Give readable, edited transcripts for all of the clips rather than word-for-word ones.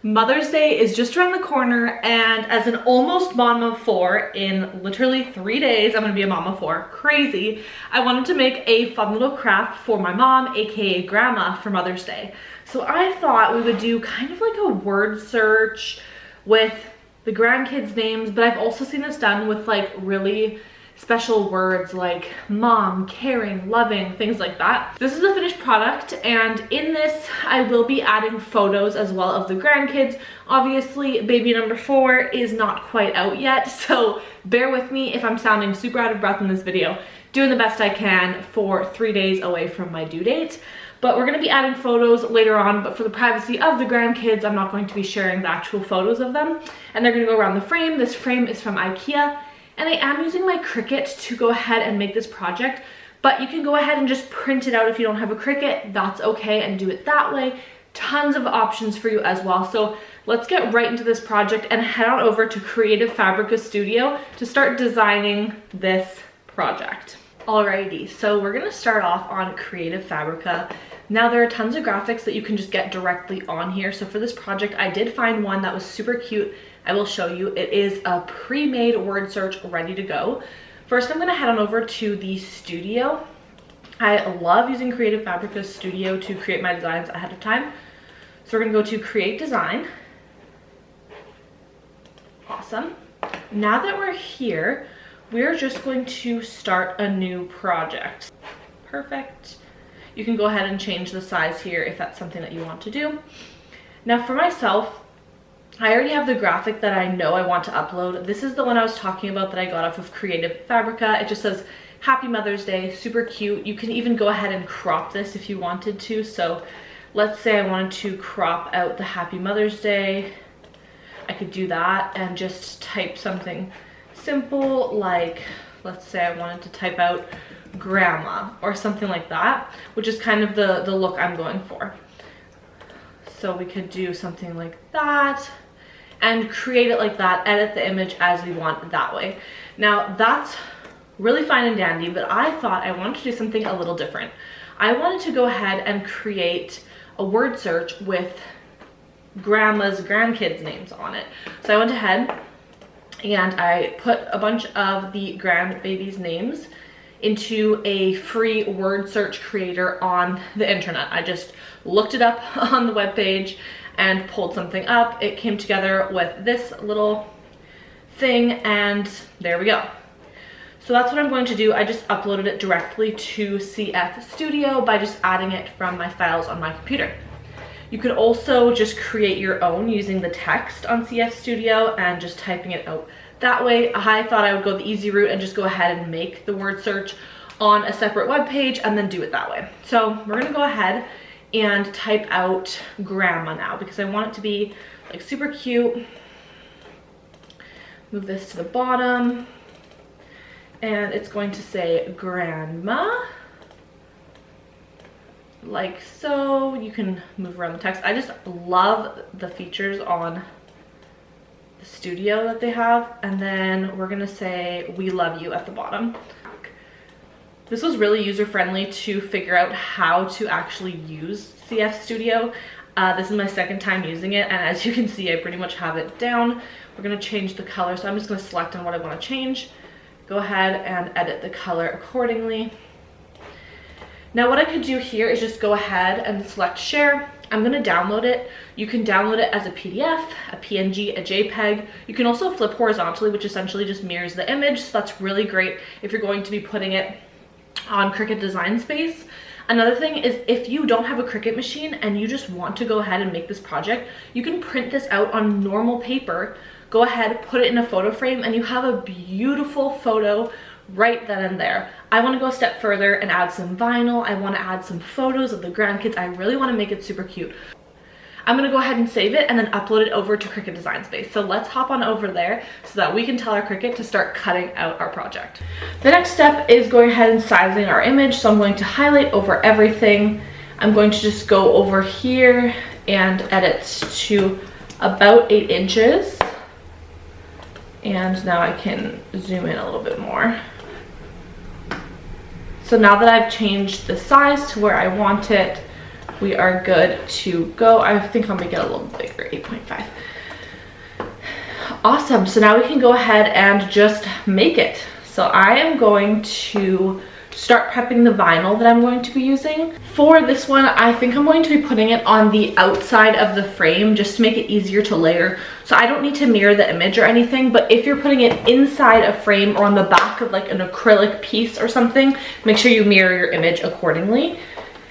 Mother's Day is just around the corner, and as an almost mom of 4, in literally 3 days, I'm gonna be a mom of 4, crazy. I wanted to make a fun little craft for my mom, aka grandma, for Mother's Day. So I thought we would do kind of like a word search with the grandkids' names, but I've also seen this done with like really special words like mom, caring, loving, things like that. This is the finished product, and in this I will be adding photos as well of the grandkids. Obviously baby number 4 is not quite out yet, so bear with me if I'm sounding super out of breath in this video. Doing the best I can for 3 days away from my due date. But we're going to be adding photos later on, but for the privacy of the grandkids, I'm not going to be sharing the actual photos of them. And they're going to go around the frame. This frame is from IKEA. And I am using my Cricut to go ahead and make this project, but you can go ahead and just print it out if you don't have a Cricut. That's okay, and do it that way. Tons of options for you as well. So let's get right into this project and head on over to Creative Fabrica Studio to start designing this project. Alrighty, so we're gonna start off on Creative Fabrica. Now there are tons of graphics that you can just get directly on here. So for this project, I did find one that was super cute. I will show you. It is a pre-made word search ready to go. First, I'm gonna head on over to the studio. I love using Creative Fabrica Studio to create my designs ahead of time. So we're gonna go to Create Design. Awesome. Now that we're here, we're just going to start a new project. Perfect. You can go ahead and change the size here if that's something that you want to do. Now for myself, I already have the graphic that I know I want to upload. This is the one I was talking about that I got off of Creative Fabrica. It just says, Happy Mother's Day, super cute. You can even go ahead and crop this if you wanted to. So let's say I wanted to crop out the Happy Mother's Day. I could do that and just type something simple like, let's say I wanted to type out grandma or something like that, which is kind of the look I'm going for. So we could do something like that and create it like that, edit the image as we want that way. Now that's really fine and dandy, but I thought I wanted to do something a little different. I wanted to go ahead and create a word search with grandma's grandkids' names on it. So I went ahead and I put a bunch of the grandbabies' names into a free word search creator on the internet. I just looked it up on the webpage and pulled something up. It came together with this little thing, and there we go. So that's what I'm going to do. I just uploaded it directly to CF Studio by just adding it from my files on my computer. You could also just create your own using the text on CF Studio and just typing it out that way. I thought I would go the easy route and just go ahead and make the word search on a separate web page and then do it that way. So we're gonna go ahead and type out grandma now because I want it to be like super cute. Move this to the bottom and it's going to say grandma, like so. You can move around the text. I just love the features on the studio that they have. And then we're gonna say we love you at the bottom. This was really user-friendly to figure out how to actually use CF Studio. This is my second time using it, and as you can see, I pretty much have it down. We're gonna change the color, so I'm just gonna select on what I wanna change. Go ahead and edit the color accordingly. Now what I could do here is just go ahead and select share. I'm gonna download it. You can download it as a PDF, a PNG, a JPEG. You can also flip horizontally, which essentially just mirrors the image. So that's really great if you're going to be putting it on Cricut Design Space. Another thing is if you don't have a Cricut machine and you just want to go ahead and make this project, you can print this out on normal paper, go ahead, put it in a photo frame, and you have a beautiful photo right then and there. I want to go a step further and add some vinyl. I want to add some photos of the grandkids. I really want to make it super cute. I'm going to go ahead and save it and then upload it over to Cricut Design Space. So let's hop on over there so that we can tell our Cricut to start cutting out our project. The next step is going ahead and sizing our image. So I'm going to highlight over everything. I'm going to just go over here and edit to about 8 inches. And now I can zoom in a little bit more. So now that I've changed the size to where I want it, we are good to go. I think I'll make it a little bigger, 8.5. Awesome, so now we can go ahead and just make it. So I am going to start prepping the vinyl that I'm going to be using. For this one, I think I'm going to be putting it on the outside of the frame just to make it easier to layer. So I don't need to mirror the image or anything, but if you're putting it inside a frame or on the back of like an acrylic piece or something, make sure you mirror your image accordingly.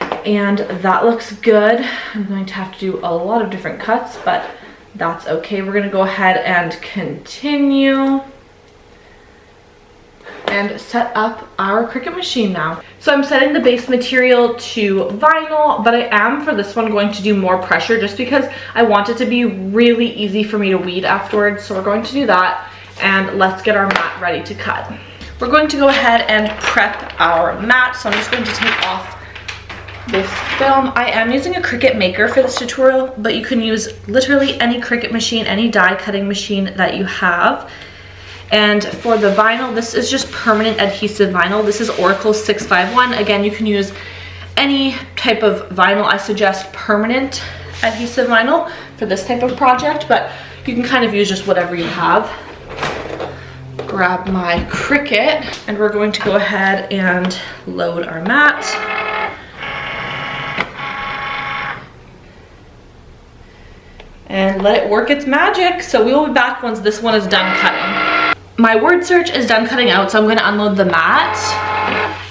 And that looks good. I'm going to have to do a lot of different cuts, but that's okay. We're gonna go ahead and continue and set up our Cricut machine now. So I'm setting the base material to vinyl, but I am for this one going to do more pressure just because I want it to be really easy for me to weed afterwards. So we're going to do that, and let's get our mat ready to cut. We're going to go ahead and prep our mat. So I'm just going to take off this film. I am using a Cricut Maker for this tutorial, but you can use literally any Cricut machine, any die cutting machine that you have. And for the vinyl, this is just permanent adhesive vinyl. This is Oracle 651. Again, you can use any type of vinyl. I suggest permanent adhesive vinyl for this type of project, but you can kind of use just whatever you have. Grab my Cricut, and we're going to go ahead and load our mat. And let it work its magic. So we will be back once this one is done cutting. My word search is done cutting out, so I'm going to unload the mat.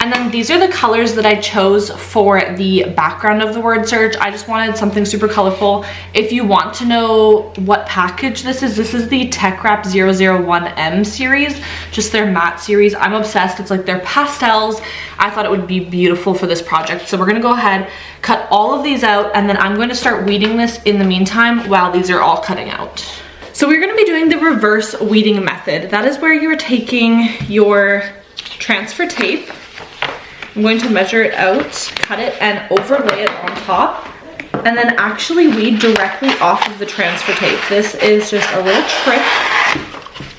And then these are the colors that I chose for the background of the word search. I just wanted something super colorful. If you want to know what package this is the TeckWrap 001M series, just their matte series. I'm obsessed. It's like their pastels. I thought it would be beautiful for this project. So we're going to go ahead, cut all of these out, and then I'm going to start weeding this in the meantime while these are all cutting out. So we're going to be doing the reverse weeding method. That is where you're taking your transfer tape. I'm going to measure it out, cut it, and overlay it on top, and then actually weed directly off of the transfer tape. This is just a little trick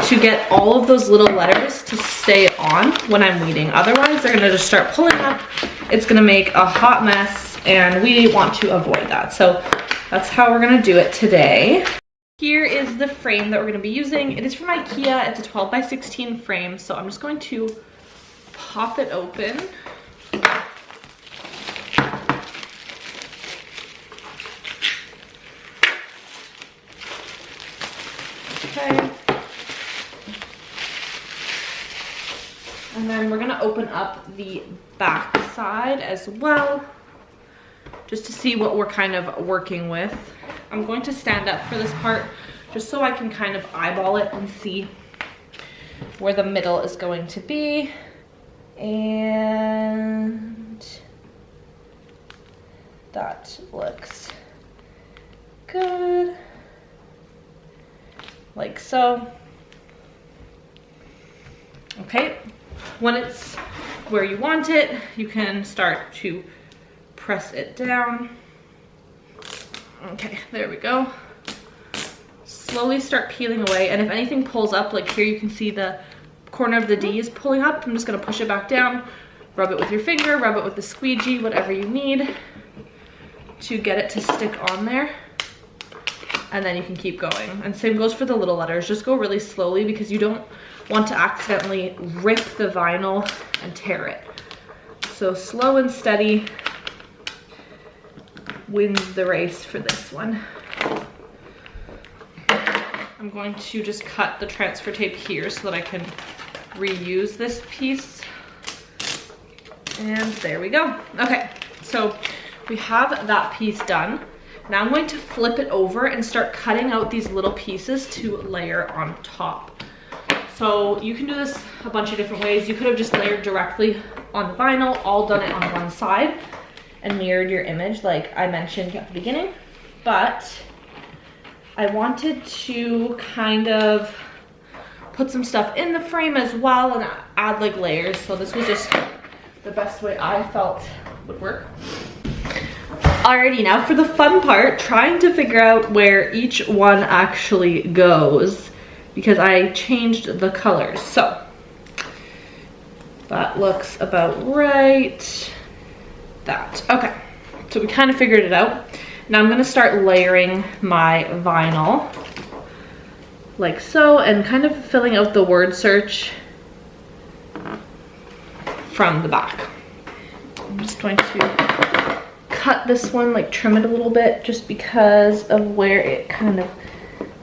to get all of those little letters to stay on when I'm weeding. Otherwise, they're gonna just start pulling up. It's gonna make a hot mess, and we want to avoid that. So that's how we're gonna do it today. Here is the frame that we're gonna be using. It is from IKEA. It's a 12 by 16 frame. So I'm just going to pop it open. Okay. And then we're gonna open up the back side as well, just to see what we're kind of working with. I'm going to stand up for this part just so I can kind of eyeball it and see where the middle is going to be. And that looks good, like so. Okay, when it's where you want it, you can start to press it down. Okay, there we go. Slowly start peeling away, and if anything pulls up, like here you can see the corner of the D is pulling up. I'm just gonna push it back down, rub it with your finger, rub it with the squeegee, whatever you need to get it to stick on there. And then you can keep going. And same goes for the little letters. Just go really slowly because you don't want to accidentally rip the vinyl and tear it. So slow and steady wins the race for this one. I'm going to just cut the transfer tape here so that I can reuse this piece. And there we go. Okay, so we have that piece done. Now I'm going to flip it over and start cutting out these little pieces to layer on top. So you can do this a bunch of different ways. You could have just layered directly on the vinyl, all done it on one side, and mirrored your image like I mentioned at the beginning. But I wanted to kind of put some stuff in the frame as well and add like layers. So this was just the best way I felt would work. Alrighty, now for the fun part, trying to figure out where each one actually goes because I changed the colors. So that looks about right. That, okay. So we kind of figured it out. Now I'm gonna start layering my vinyl. like so, and kind of filling out the word search from the back. I'm just going to cut this one, like trim it a little bit, just because of where it kind of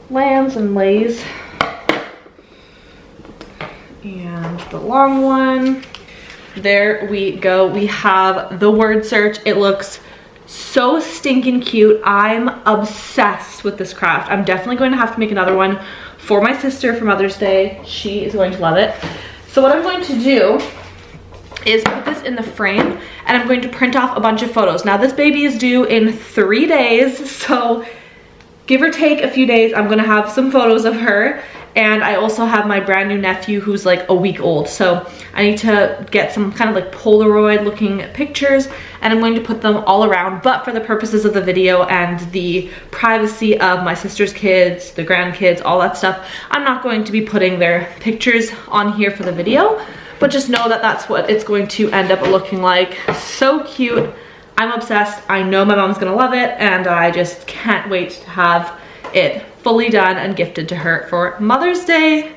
lands and lays. And the long one, there we go. We have the word search. It looks so stinking cute. I'm obsessed with this craft. I'm definitely going to have to make another one for my sister for Mother's Day. She is going to love it. So what I'm going to do is put this in the frame, and I'm going to print off a bunch of photos. Now this baby is due in 3 days, so give or take a few days, I'm gonna have some photos of her. And I also have my brand new nephew who's like a week old. So I need to get some kind of like Polaroid looking pictures, and I'm going to put them all around. But for the purposes of the video and the privacy of my sister's kids, the grandkids, all that stuff, I'm not going to be putting their pictures on here for the video. But just know that that's what it's going to end up looking like. So cute. I'm obsessed. I know my mom's gonna love it, and I just can't wait to have it fully done and gifted to her for Mother's Day.